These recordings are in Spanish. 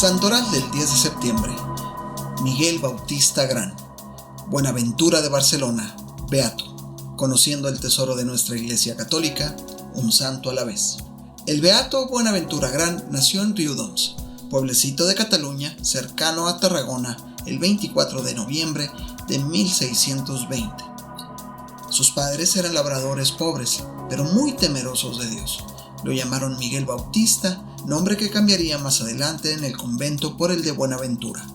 Santoral del 10 de septiembre. Miguel Bautista Grán, Buenaventura de Barcelona, beato, conociendo el tesoro de nuestra Iglesia Católica, un santo a la vez. El beato Buenaventura Grán nació en Riudoms, pueblecito de Cataluña, cercano a Tarragona, el 24 de noviembre de 1620. Sus padres eran labradores pobres, pero muy temerosos de Dios. Lo llamaron Miguel Bautista, nombre que cambiaría más adelante en el convento por el de Buenaventura.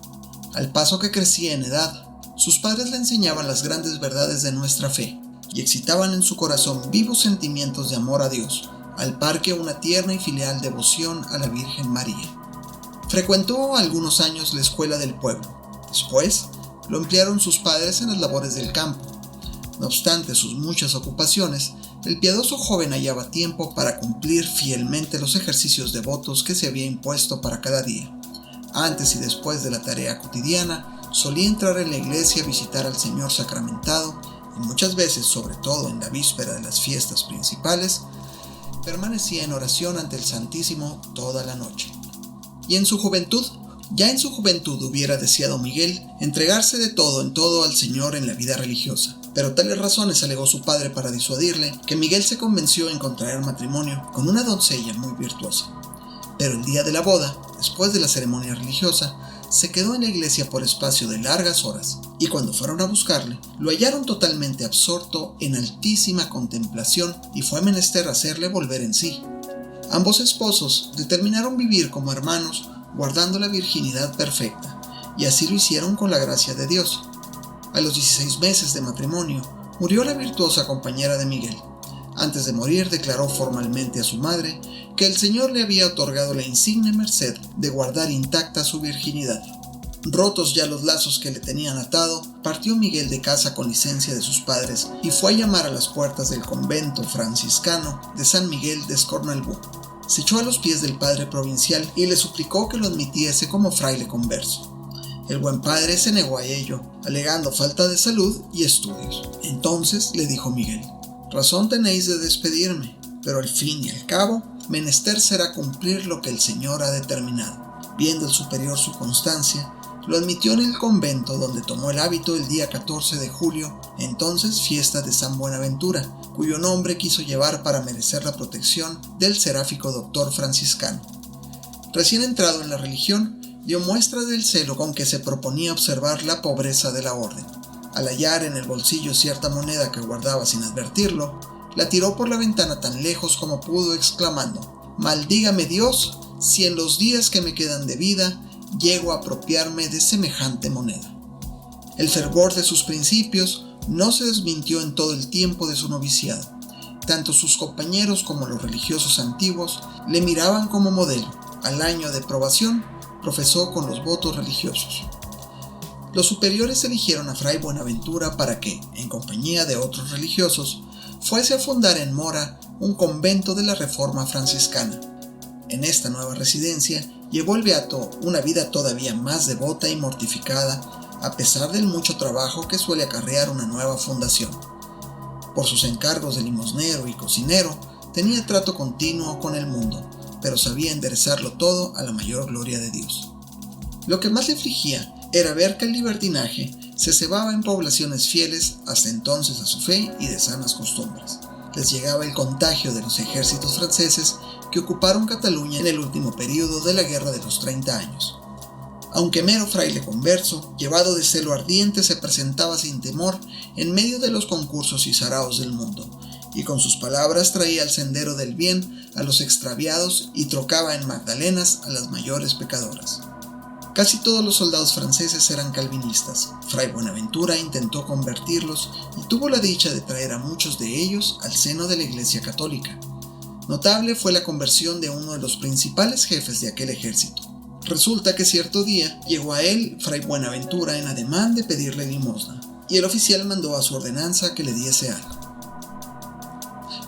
Al paso que crecía en edad, sus padres le enseñaban las grandes verdades de nuestra fe y excitaban en su corazón vivos sentimientos de amor a Dios, al par que una tierna y filial devoción a la Virgen María. Frecuentó algunos años la escuela del pueblo. Después, lo emplearon sus padres en las labores del campo. No obstante sus muchas ocupaciones, el piadoso joven hallaba tiempo para cumplir fielmente los ejercicios devotos que se había impuesto para cada día. Antes y después de la tarea cotidiana, solía entrar en la iglesia a visitar al Señor sacramentado y muchas veces, sobre todo en la víspera de las fiestas principales, permanecía en oración ante el Santísimo toda la noche. Y en su juventud, ya en su juventud hubiera deseado Miguel entregarse de todo en todo al Señor en la vida religiosa. Pero tales razones alegó su padre para disuadirle, que Miguel se convenció en contraer matrimonio con una doncella muy virtuosa. Pero el día de la boda, después de la ceremonia religiosa, se quedó en la iglesia por espacio de largas horas, y cuando fueron a buscarle, lo hallaron totalmente absorto en altísima contemplación y fue menester hacerle volver en sí. Ambos esposos determinaron vivir como hermanos, guardando la virginidad perfecta, y así lo hicieron con la gracia de Dios. A los 16 meses de matrimonio, murió la virtuosa compañera de Miguel. Antes de morir, declaró formalmente a su madre que el Señor le había otorgado la insigne merced de guardar intacta su virginidad. Rotos ya los lazos que le tenían atado, partió Miguel de casa con licencia de sus padres y fue a llamar a las puertas del convento franciscano de San Miguel de Escornalbú. Se echó a los pies del padre provincial y le suplicó que lo admitiese como fraile converso. El buen padre se negó a ello, alegando falta de salud y estudios. Entonces le dijo Miguel: «Razón tenéis de despedirme, pero al fin y al cabo, menester será cumplir lo que el Señor ha determinado». Viendo el superior su constancia, lo admitió en el convento, donde tomó el hábito el día 14 de julio, entonces fiesta de San Buenaventura, cuyo nombre quiso llevar para merecer la protección del seráfico doctor franciscano. Recién entrado en la religión, dio muestra del celo con que se proponía observar la pobreza de la orden. Al hallar en el bolsillo cierta moneda que guardaba sin advertirlo, la tiró por la ventana tan lejos como pudo, exclamando: «Maldígame Dios, si en los días que me quedan de vida llego a apropiarme de semejante moneda». El fervor de sus principios no se desmintió en todo el tiempo de su noviciado. Tanto sus compañeros como los religiosos antiguos le miraban como modelo. Al año de probación, profesó con los votos religiosos. Los superiores eligieron a Fray Buenaventura para que, en compañía de otros religiosos, fuese a fundar en Mora un convento de la Reforma franciscana. En esta nueva residencia llevó el beato una vida todavía más devota y mortificada, a pesar del mucho trabajo que suele acarrear una nueva fundación. Por sus encargos de limosnero y cocinero, tenía trato continuo con el mundo, pero sabía enderezarlo todo a la mayor gloria de Dios. Lo que más le afligía era ver que el libertinaje se cebaba en poblaciones fieles hasta entonces a su fe y de sanas costumbres. Les llegaba el contagio de los ejércitos franceses que ocuparon Cataluña en el último período de la Guerra de los 30 años. Aunque mero fraile converso, llevado de celo ardiente, se presentaba sin temor en medio de los concursos y saraos del mundo, y con sus palabras traía al sendero del bien a los extraviados y trocaba en magdalenas a las mayores pecadoras. Casi todos los soldados franceses eran calvinistas. Fray Buenaventura intentó convertirlos y tuvo la dicha de traer a muchos de ellos al seno de la Iglesia Católica. Notable fue la conversión de uno de los principales jefes de aquel ejército. Resulta que cierto día llegó a él Fray Buenaventura en ademán de pedirle limosna, y el oficial mandó a su ordenanza que le diese algo.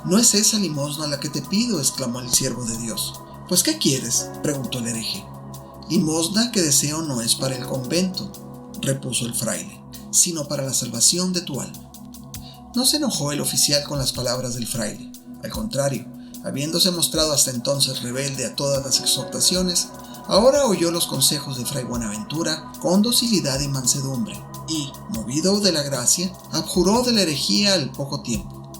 «No es esa limosna la que te pido», exclamó el siervo de Dios. «¿Pues qué quieres?», preguntó el hereje. «Limosna que deseo no es para el convento», repuso el fraile, «sino para la salvación de tu alma». No se enojó el oficial con las palabras del fraile. Al contrario, habiéndose mostrado hasta entonces rebelde a todas las exhortaciones, Ahora oyó los consejos de Fray Buenaventura con docilidad y mansedumbre, y, movido de la gracia, abjuró de la herejía al poco tiempo.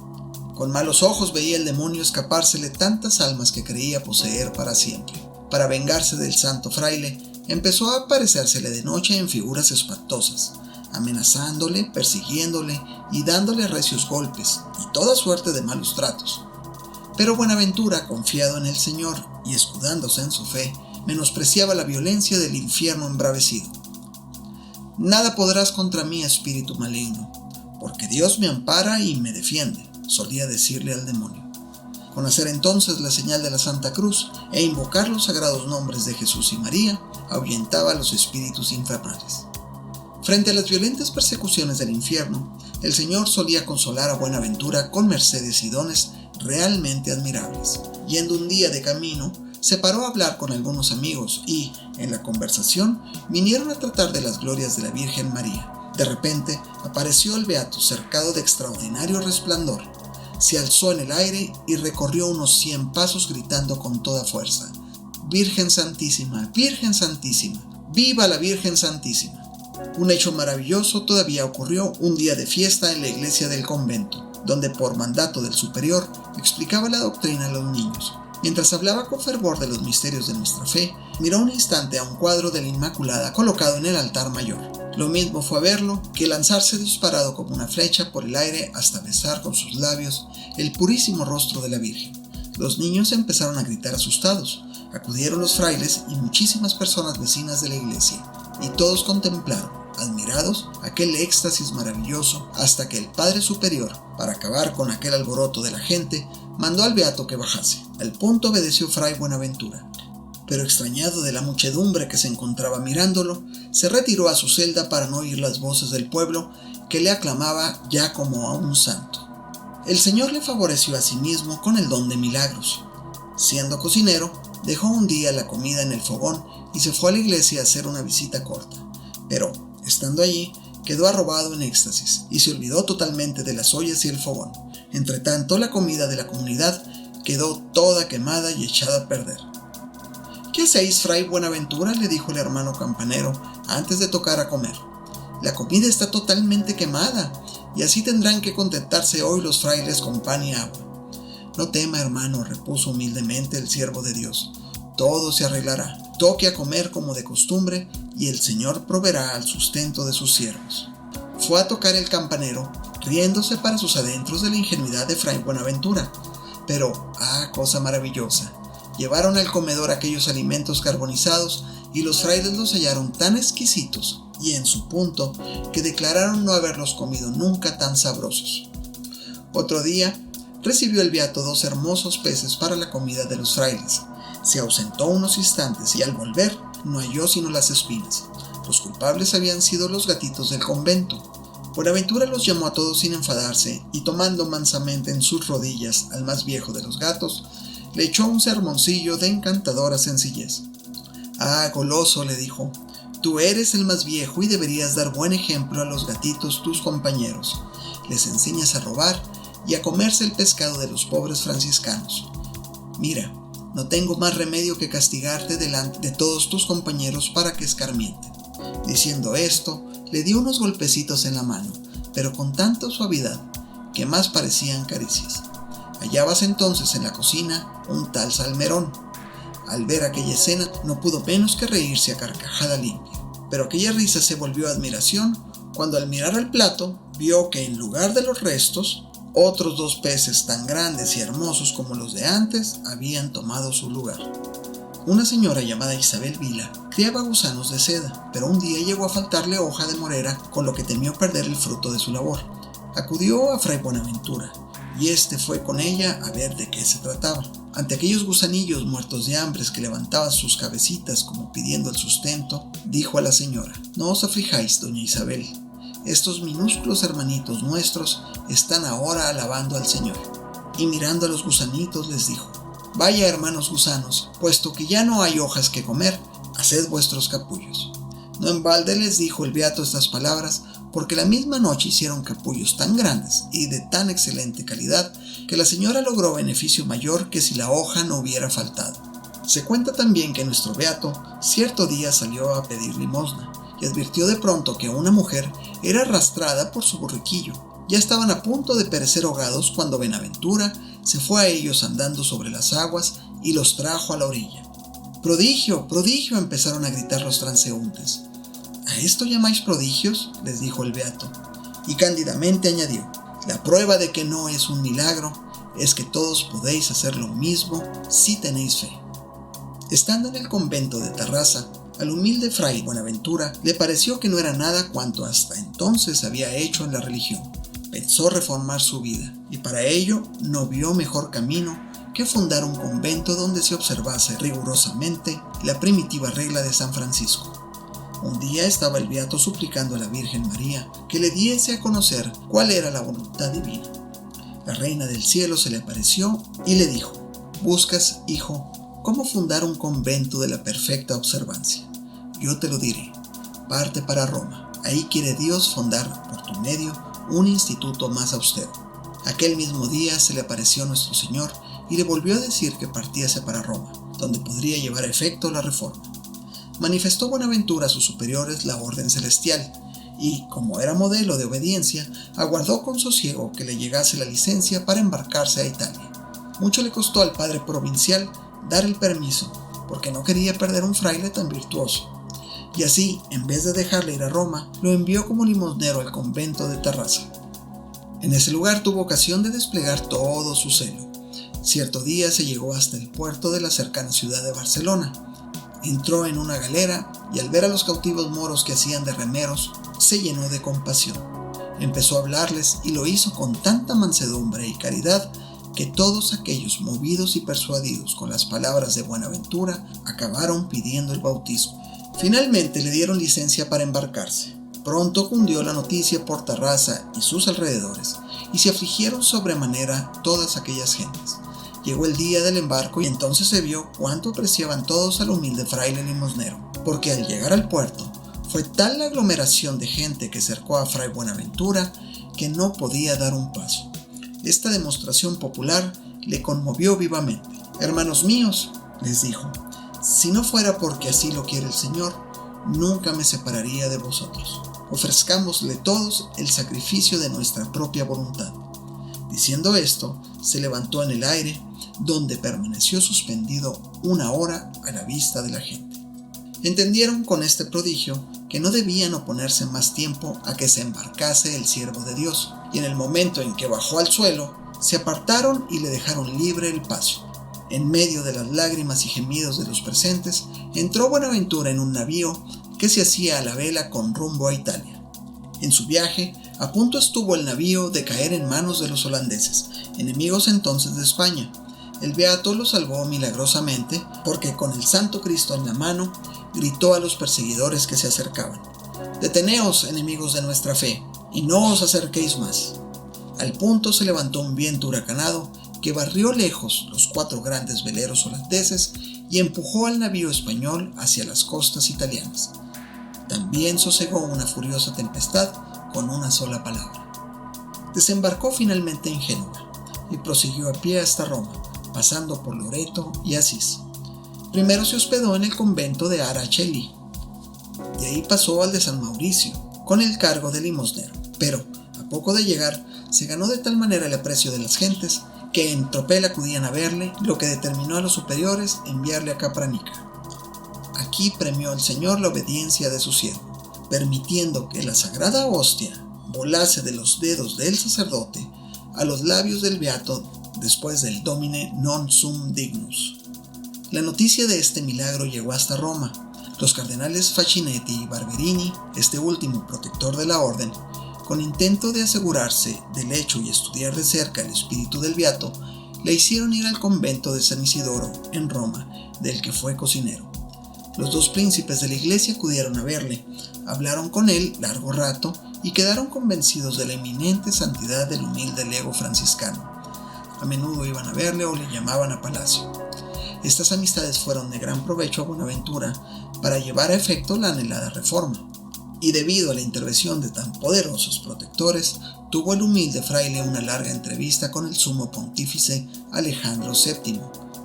Con malos ojos veía el demonio escapársele tantas almas que creía poseer para siempre. Para vengarse del santo fraile, empezó a aparecérsele de noche en figuras espantosas, amenazándole, persiguiéndole y dándole recios golpes y toda suerte de malos tratos. Pero Buenaventura, confiado en el Señor y escudándose en su fe, menospreciaba la violencia del infierno embravecido. «Nada podrás contra mí, espíritu maligno, porque Dios me ampara y me defiende», solía decirle al demonio. Con hacer entonces la señal de la Santa Cruz e invocar los sagrados nombres de Jesús y María, ahuyentaba a los espíritus infernales. Frente a las violentas persecuciones del infierno, el Señor solía consolar a Buenaventura con mercedes y dones realmente admirables. Yendo un día de camino, se paró a hablar con algunos amigos y, en la conversación, vinieron a tratar de las glorias de la Virgen María. De repente, apareció el beato cercado de extraordinario resplandor. Se alzó en el aire y recorrió unos 100 pasos gritando con toda fuerza: «Virgen Santísima, Virgen Santísima, ¡viva la Virgen Santísima!». Un hecho maravilloso todavía ocurrió un día de fiesta en la iglesia del convento, donde por mandato del superior explicaba la doctrina a los niños. Mientras hablaba con fervor de los misterios de nuestra fe, miró un instante a un cuadro de la Inmaculada colocado en el altar mayor. Lo mismo fue verlo que lanzarse disparado como una flecha por el aire hasta besar con sus labios el purísimo rostro de la Virgen. Los niños empezaron a gritar asustados. Acudieron los frailes y muchísimas personas vecinas de la iglesia, y todos contemplaron, admirados, aquel éxtasis maravilloso, hasta que el Padre Superior, para acabar con aquel alboroto de la gente, mandó al beato que bajase. Al punto obedeció Fray Buenaventura, pero extrañado de la muchedumbre que se encontraba mirándolo, se retiró a su celda para no oír las voces del pueblo que le aclamaba ya como a un santo. El Señor le favoreció a sí mismo con el don de milagros. Siendo cocinero, dejó un día la comida en el fogón y se fue a la iglesia a hacer una visita corta, pero, estando allí, quedó arrobado en éxtasis y se olvidó totalmente de las ollas y el fogón. Entretanto, la comida de la comunidad quedó toda quemada y echada a perder. «¿Qué hacéis, Fray Buenaventura?», le dijo el hermano campanero antes de tocar a comer. «La comida está totalmente quemada, y así tendrán que contentarse hoy los frailes con pan y agua». «No tema, hermano», repuso humildemente el siervo de Dios. «Todo se arreglará. Toque a comer como de costumbre, y el Señor proveerá al sustento de sus siervos». Fue a tocar el campanero, riéndose para sus adentros de la ingenuidad de Fray Buenaventura. Pero, cosa maravillosa, llevaron al comedor aquellos alimentos carbonizados y los frailes los hallaron tan exquisitos y en su punto que declararon no haberlos comido nunca tan sabrosos. Otro día, recibió el beato 2 hermosos peces para la comida de los frailes. Se ausentó unos instantes y al volver no halló sino las espinas. Los culpables habían sido los gatitos del convento. Buenaventura los llamó a todos sin enfadarse y tomando mansamente en sus rodillas al más viejo de los gatos, le echó un sermoncillo de encantadora sencillez. «Goloso», le dijo, «tú eres el más viejo y deberías dar buen ejemplo a los gatitos tus compañeros. Les enseñas a robar y a comerse el pescado de los pobres franciscanos. Mira, no tengo más remedio que castigarte delante de todos tus compañeros para que escarmienten». Diciendo esto, le dio unos golpecitos en la mano, pero con tanta suavidad que más parecían caricias. Hallábase entonces en la cocina un tal Salmerón. Al ver aquella escena no pudo menos que reírse a carcajada limpia, pero aquella risa se volvió admiración cuando al mirar al plato vio que en lugar de los restos, otros 2 peces tan grandes y hermosos como los de antes habían tomado su lugar. Una señora llamada Isabel Vila criaba gusanos de seda, pero un día llegó a faltarle hoja de morera, con lo que temió perder el fruto de su labor. Acudió a Fray Buenaventura, y éste fue con ella a ver de qué se trataba. Ante aquellos gusanillos muertos de hambre que levantaban sus cabecitas como pidiendo el sustento, dijo a la señora: «No os aflijáis, doña Isabel, estos minúsculos hermanitos nuestros están ahora alabando al Señor». Y mirando a los gusanitos les dijo: «Vaya, hermanos gusanos, puesto que ya no hay hojas que comer, haced vuestros capullos». No en balde les dijo el beato estas palabras, porque la misma noche hicieron capullos tan grandes y de tan excelente calidad que la señora logró beneficio mayor que si la hoja no hubiera faltado. Se cuenta también que nuestro beato cierto día salió a pedir limosna y advirtió de pronto que una mujer era arrastrada por su borriquillo. Ya estaban a punto de perecer ahogados cuando Buenaventura se fue a ellos andando sobre las aguas y los trajo a la orilla. ¡Prodigio! ¡Prodigio!, empezaron a gritar los transeúntes. ¿A esto llamáis prodigios?, les dijo el beato, y cándidamente añadió: la prueba de que no es un milagro es que todos podéis hacer lo mismo si tenéis fe. Estando en el convento de Tarrasa, al humilde fray Buenaventura le pareció que no era nada cuanto hasta entonces había hecho en la religión. Pensó reformar su vida, y para ello no vio mejor camino que fundar un convento donde se observase rigurosamente la primitiva regla de San Francisco. Un día estaba el beato suplicando a la Virgen María que le diese a conocer cuál era la voluntad divina. La reina del cielo se le apareció y le dijo: buscas, hijo, cómo fundar un convento de la perfecta observancia. Yo te lo diré. Parte para Roma. Ahí quiere Dios fundar por tu medio un instituto más austero. Aquel mismo día se le apareció nuestro Señor y le volvió a decir que partiese para Roma, donde podría llevar a efecto la reforma. Manifestó Buenaventura a sus superiores la orden celestial y, como era modelo de obediencia, aguardó con sosiego que le llegase la licencia para embarcarse a Italia. Mucho le costó al padre provincial dar el permiso, porque no quería perder un fraile tan virtuoso. Y así, en vez de dejarle ir a Roma, lo envió como limosnero al convento de Tarrasa. En ese lugar tuvo ocasión de desplegar todo su celo. Cierto día se llegó hasta el puerto de la cercana ciudad de Barcelona. Entró en una galera y al ver a los cautivos moros que hacían de remeros, se llenó de compasión. Empezó a hablarles y lo hizo con tanta mansedumbre y caridad que todos aquellos, movidos y persuadidos con las palabras de Buenaventura, acabaron pidiendo el bautismo. Finalmente le dieron licencia para embarcarse. Pronto cundió la noticia por Tarrasa y sus alrededores, y se afligieron sobremanera todas aquellas gentes. Llegó el día del embarco y entonces se vio cuánto apreciaban todos al humilde fraile limosnero, porque al llegar al puerto fue tal la aglomeración de gente que cercó a fray Buenaventura que no podía dar un paso. Esta demostración popular le conmovió vivamente. Hermanos míos, les dijo, si no fuera porque así lo quiere el Señor, nunca me separaría de vosotros. Ofrezcámosle todos el sacrificio de nuestra propia voluntad. Diciendo esto, se levantó en el aire, donde permaneció suspendido 1 hora a la vista de la gente. Entendieron con este prodigio que no debían oponerse más tiempo a que se embarcase el siervo de Dios, y en el momento en que bajó al suelo, se apartaron y le dejaron libre el paso. En medio de las lágrimas y gemidos de los presentes, entró Buenaventura en un navío que se hacía a la vela con rumbo a Italia. En su viaje, a punto estuvo el navío de caer en manos de los holandeses, enemigos entonces de España. El beato lo salvó milagrosamente porque con el Santo Cristo en la mano, gritó a los perseguidores que se acercaban: «Deteneos, enemigos de nuestra fe, y no os acerquéis más». Al punto se levantó un viento huracanado que barrió lejos los 4 grandes veleros holandeses y empujó al navío español hacia las costas italianas. También sosegó una furiosa tempestad con una sola palabra. Desembarcó finalmente en Génova y prosiguió a pie hasta Roma, pasando por Loreto y Asís. Primero se hospedó en el convento de Ara-Cheli. De ahí pasó al de San Mauricio, con el cargo de limosnero. Pero, a poco de llegar, se ganó de tal manera el aprecio de las gentes que en tropel acudían a verle, lo que determinó a los superiores enviarle a Capranica. Aquí premió el Señor la obediencia de su siervo, permitiendo que la sagrada hostia volase de los dedos del sacerdote a los labios del beato después del Domine non sum dignus. La noticia de este milagro llegó hasta Roma. Los cardenales Facchinetti y Barberini, este último protector de la orden, con intento de asegurarse del hecho y estudiar de cerca el espíritu del beato, le hicieron ir al convento de San Isidoro, en Roma, del que fue cocinero. Los 2 príncipes de la iglesia acudieron a verle, hablaron con él largo rato y quedaron convencidos de la eminente santidad del humilde lego franciscano. A menudo iban a verle o le llamaban a palacio. Estas amistades fueron de gran provecho a Buenaventura para llevar a efecto la anhelada reforma. Y debido a la intervención de tan poderosos protectores, tuvo el humilde fraile una larga entrevista con el sumo pontífice Alejandro VII,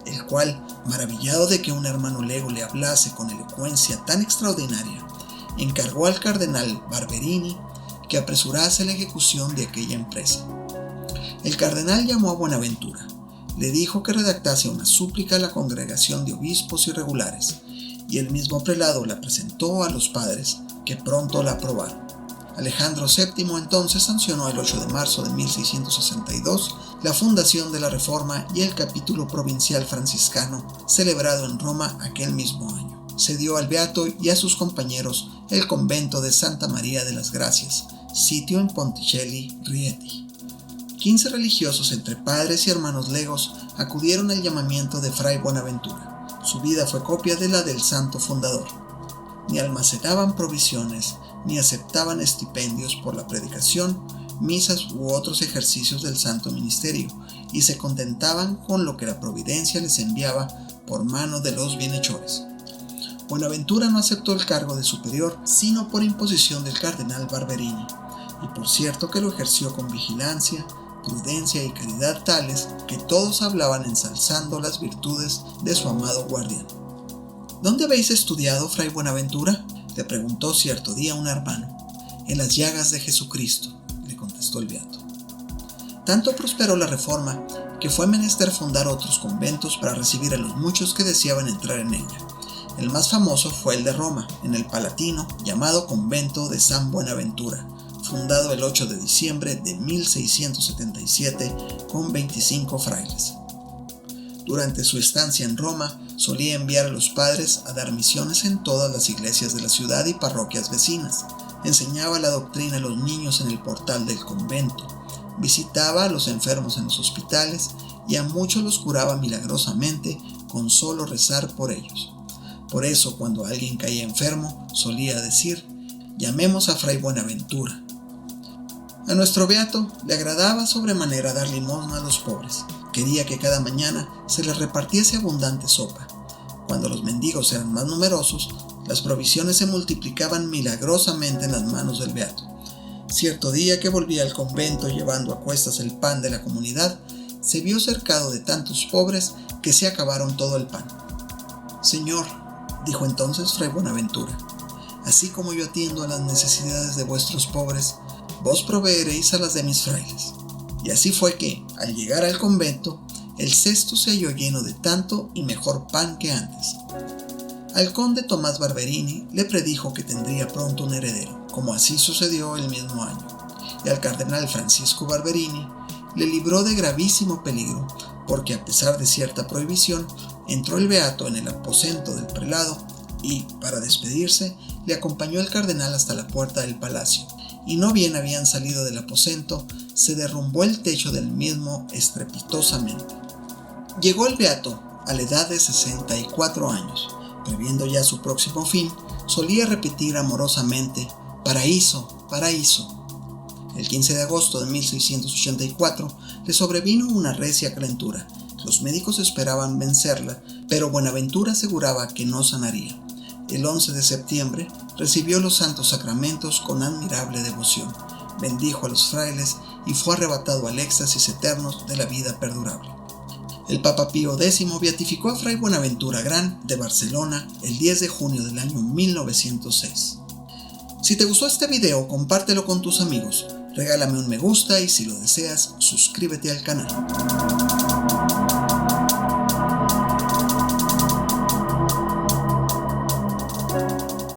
el cual, maravillado de que un hermano lego le hablase con elocuencia tan extraordinaria, encargó al cardenal Barberini que apresurase la ejecución de aquella empresa. El cardenal llamó a Buenaventura, le dijo que redactase una súplica a la congregación de obispos y regulares, y el mismo prelado la presentó a los padres, que pronto la aprobaron. Alejandro VII entonces sancionó el 8 de marzo de 1662 la fundación de la Reforma y el capítulo provincial franciscano celebrado en Roma aquel mismo año. Cedió al beato y a sus compañeros el convento de Santa María de las Gracias, sitio en Ponticelli, Rieti. 15 religiosos entre padres y hermanos legos acudieron al llamamiento de Fray Buenaventura. Su vida fue copia de la del santo fundador. Ni almacenaban provisiones, ni aceptaban estipendios por la predicación, misas u otros ejercicios del santo ministerio, y se contentaban con lo que la providencia les enviaba por mano de los bienhechores. Buenaventura no aceptó el cargo de superior, sino por imposición del cardenal Barberini, y por cierto que lo ejerció con vigilancia, prudencia y caridad tales que todos hablaban ensalzando las virtudes de su amado guardián. ¿Dónde habéis estudiado, Fray Buenaventura?, le preguntó cierto día un hermano. En las llagas de Jesucristo, le contestó el beato. Tanto prosperó la reforma que fue menester fundar otros conventos para recibir a los muchos que deseaban entrar en ella. El más famoso fue el de Roma, en el Palatino, llamado Convento de San Buenaventura, fundado el 8 de diciembre de 1677 con 25 frailes. Durante su estancia en Roma, solía enviar a los padres a dar misiones en todas las iglesias de la ciudad y parroquias vecinas. Enseñaba la doctrina a los niños en el portal del convento, visitaba a los enfermos en los hospitales y a muchos los curaba milagrosamente con solo rezar por ellos. Por eso, cuando alguien caía enfermo, solía decir: «Llamemos a Fray Buenaventura». A nuestro beato le agradaba sobremanera dar limosna a los pobres. Quería que cada mañana se les repartiese abundante sopa. Cuando los mendigos eran más numerosos, las provisiones se multiplicaban milagrosamente en las manos del beato. Cierto día que volvía al convento llevando a cuestas el pan de la comunidad, se vio cercado de tantos pobres que se acabaron todo el pan. «Señor», dijo entonces Fray Buenaventura, «así como yo atiendo a las necesidades de vuestros pobres, vos proveeréis a las de mis frailes». Y así fue que, al llegar al convento, el cesto se halló lleno de tanto y mejor pan que antes. Al conde Tomás Barberini le predijo que tendría pronto un heredero, como así sucedió el mismo año, y al cardenal Francisco Barberini le libró de gravísimo peligro, porque a pesar de cierta prohibición, entró el beato en el aposento del prelado y, para despedirse, le acompañó el cardenal hasta la puerta del palacio, y no bien habían salido del aposento, se derrumbó el techo del mismo estrepitosamente. Llegó el beato a la edad de 64 años. Previendo ya su próximo fin, solía repetir amorosamente: «Paraíso, paraíso». El 15 de agosto de 1684 le sobrevino una recia calentura. Los médicos esperaban vencerla, pero Buenaventura aseguraba que no sanaría. El 11 de septiembre recibió los santos sacramentos con admirable devoción, bendijo a los frailes y fue arrebatado al éxtasis eterno de la vida perdurable. El Papa Pío X beatificó a Fray Buenaventura Grán de Barcelona el 10 de junio del año 1906. Si te gustó este video, compártelo con tus amigos, regálame un me gusta y si lo deseas, suscríbete al canal.